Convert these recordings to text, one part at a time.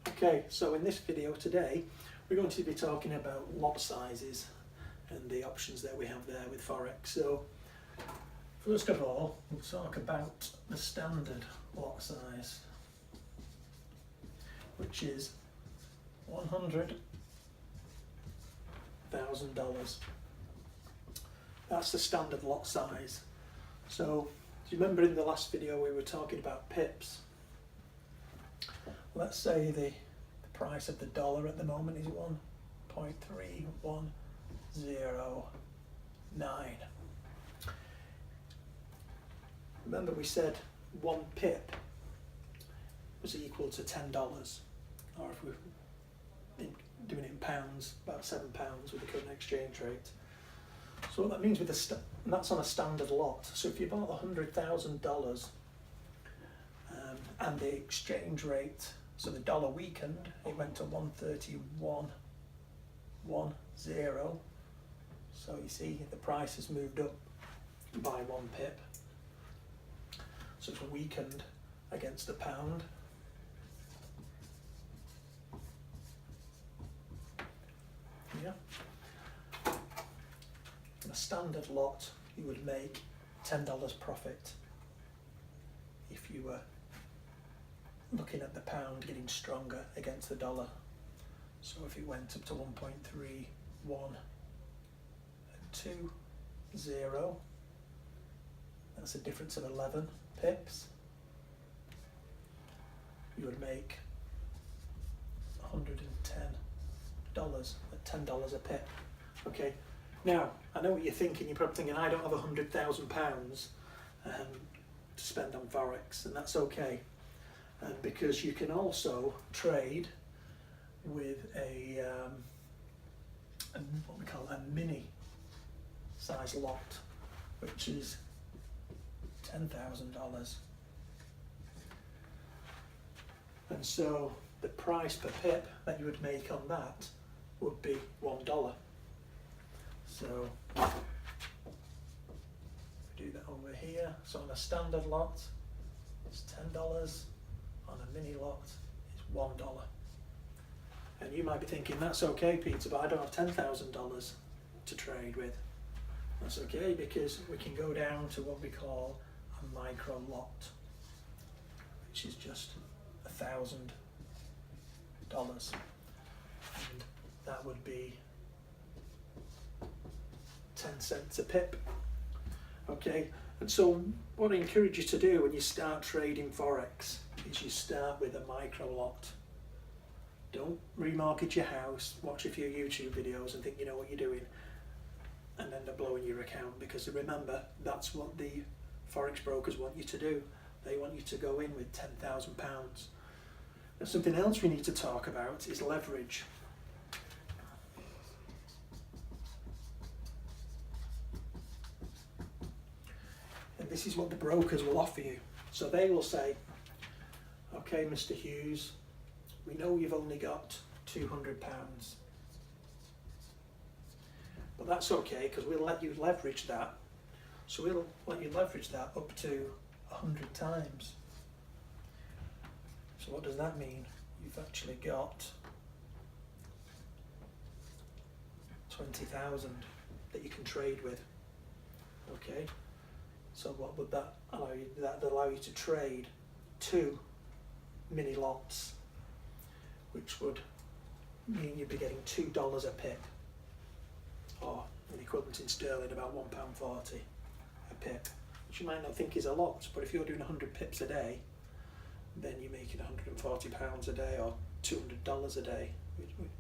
Okay, so in this video today we're going to be talking about lot sizes and the options that we have there with Forex. So first of all, we'll talk about the standard lot size, which is $100,000. That's the standard lot size. So do you remember in the last video we were talking about pips? Let's say the price of the dollar at the moment is 1.3109. Remember we said 1 pip was equal to $10, or if we're doing it in pounds, about £7 with the current exchange rate. So what that means with and that's on a standard lot. So if you bought $100,000 and the exchange rate, so the dollar weakened, it went to 131.10. So you see the price has moved up by 1 pip. So it's weakened against the pound. Yeah. In a standard lot, you would make $10 profit if you were looking at the pound getting stronger against the dollar. So if it went up to 1.3120, that's a difference of 11 pips. You would make $110 at $10 a pip. Okay, now I know what you're thinking. You're probably thinking, I don't have £100,000 to spend on Forex, and that's okay. Because you can also trade with what we call a mini size lot, which is $10,000. And so the price per pip that you would make on that would be $1. So we do that over here. So on a standard lot, it's $10. On a mini lot, it's $1. And you might be thinking, that's okay, Peter, but I don't have $10,000 to trade with. That's okay, because we can go down to what we call a micro lot, which is just $1,000. And that would be 10 cents a pip. Okay, and so what I encourage you to do when you start trading Forex is you start with a micro lot. Don't remortgage your house, watch a few YouTube videos and think you know what you're doing and end up blowing your account, because remember, that's what the Forex brokers want you to do. They want you to go in with £10,000. Now, something else we need to talk about is leverage. And this is what the brokers will offer you. So they will say, okay, Mr. Hughes, we know you've only got £200, but that's okay, because we'll let you leverage that. So we'll let you leverage that up to 100 times. So what does that mean? You've actually got 20,000 that you can trade with. Okay. So what would that allow you? That would allow you to trade 2 mini lots, which would mean you'd be getting $2 a pip, or an equivalent in sterling about £1.40 a pip, which you might not think is a lot, but if you're doing 100 pips a day, then you're making £140 a day or $200 a day,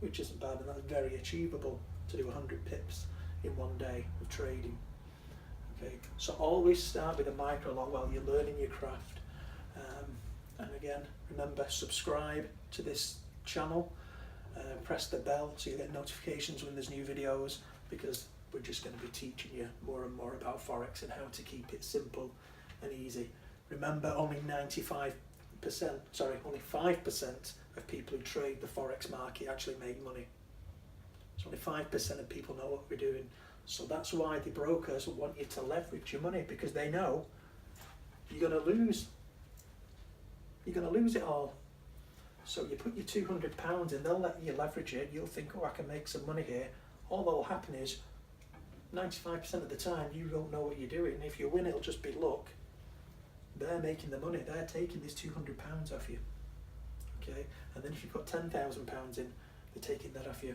which isn't bad, and that's very achievable to do 100 pips in one day of trading. Okay, so always start with a micro lot while you're learning your craft. And again, remember, subscribe to this channel, press the bell so you get notifications when there's new videos, because we're just going to be teaching you more and more about Forex and how to keep it simple and easy. Remember, only 5% of people who trade the Forex market actually make money. So only 5% of people know what we're doing. So that's why the brokers want you to leverage your money, because they know you're going to lose. You're going to lose it all. So you put your £200 in, they'll let you leverage it, you'll think, oh, I can make some money here. All that will happen is 95% of the time you don't know what you're doing. If you win, it'll just be luck. They're making the money, they're taking this £200 off you. Okay, and then if you put £10,000 in, they're taking that off you.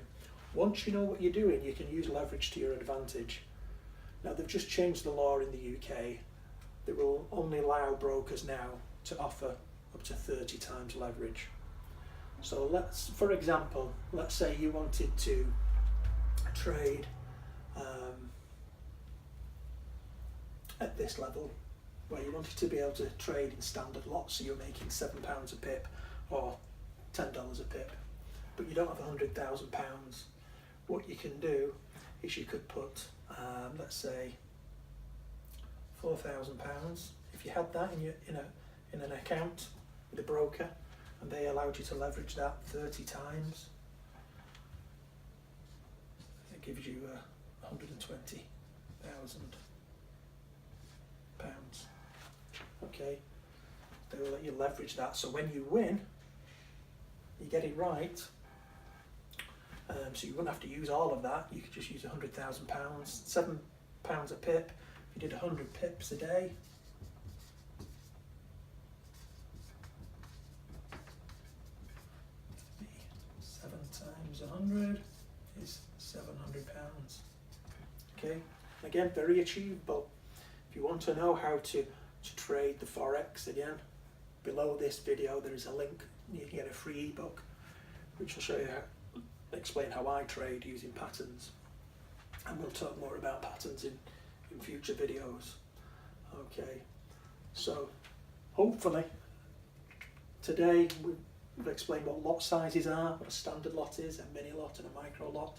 Once you know what you're doing, you can use leverage to your advantage. Now they've just changed the law in the UK. They will only allow brokers now to offer up to 30 times leverage. So for example, let's say you wanted to trade at this level, where you wanted to be able to trade in standard lots, so you're making £7 a pip or $10 a pip, but you don't have £100,000. What you can do is you could put, let's say, £4,000. If you had that in an account with a broker, and they allowed you to leverage that 30 times, it gives you £120,000. Okay, they will let you leverage that. So when you win, you get it right. So you wouldn't have to use all of that. You could just use £100,000, £7 a pip. If you did 100 pips a day, times 100 is £700. Okay, again, very achievable. If you want to know how to trade the Forex, again, below this video there is a link. You can get a free ebook which will show you explain how I trade using patterns, and we'll talk more about patterns in future videos. Okay, so hopefully today we've explained what lot sizes are, what a standard lot is, a mini lot and a micro lot.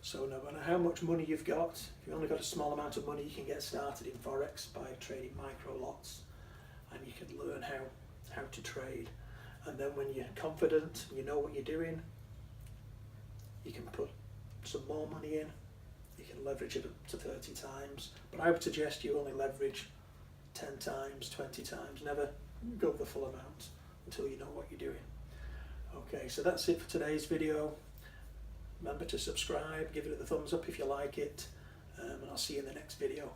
So no matter how much money you've got, if you've only got a small amount of money, you can get started in Forex by trading micro lots, and you can learn how to trade. And then when you're confident, you know what you're doing, you can put some more money in, you can leverage it up to 30 times. But I would suggest you only leverage 10 times, 20 times, never go the full amount until you know what you're doing. Okay, so that's it for today's video. Remember to subscribe, give it a thumbs up if you like it, and I'll see you in the next video.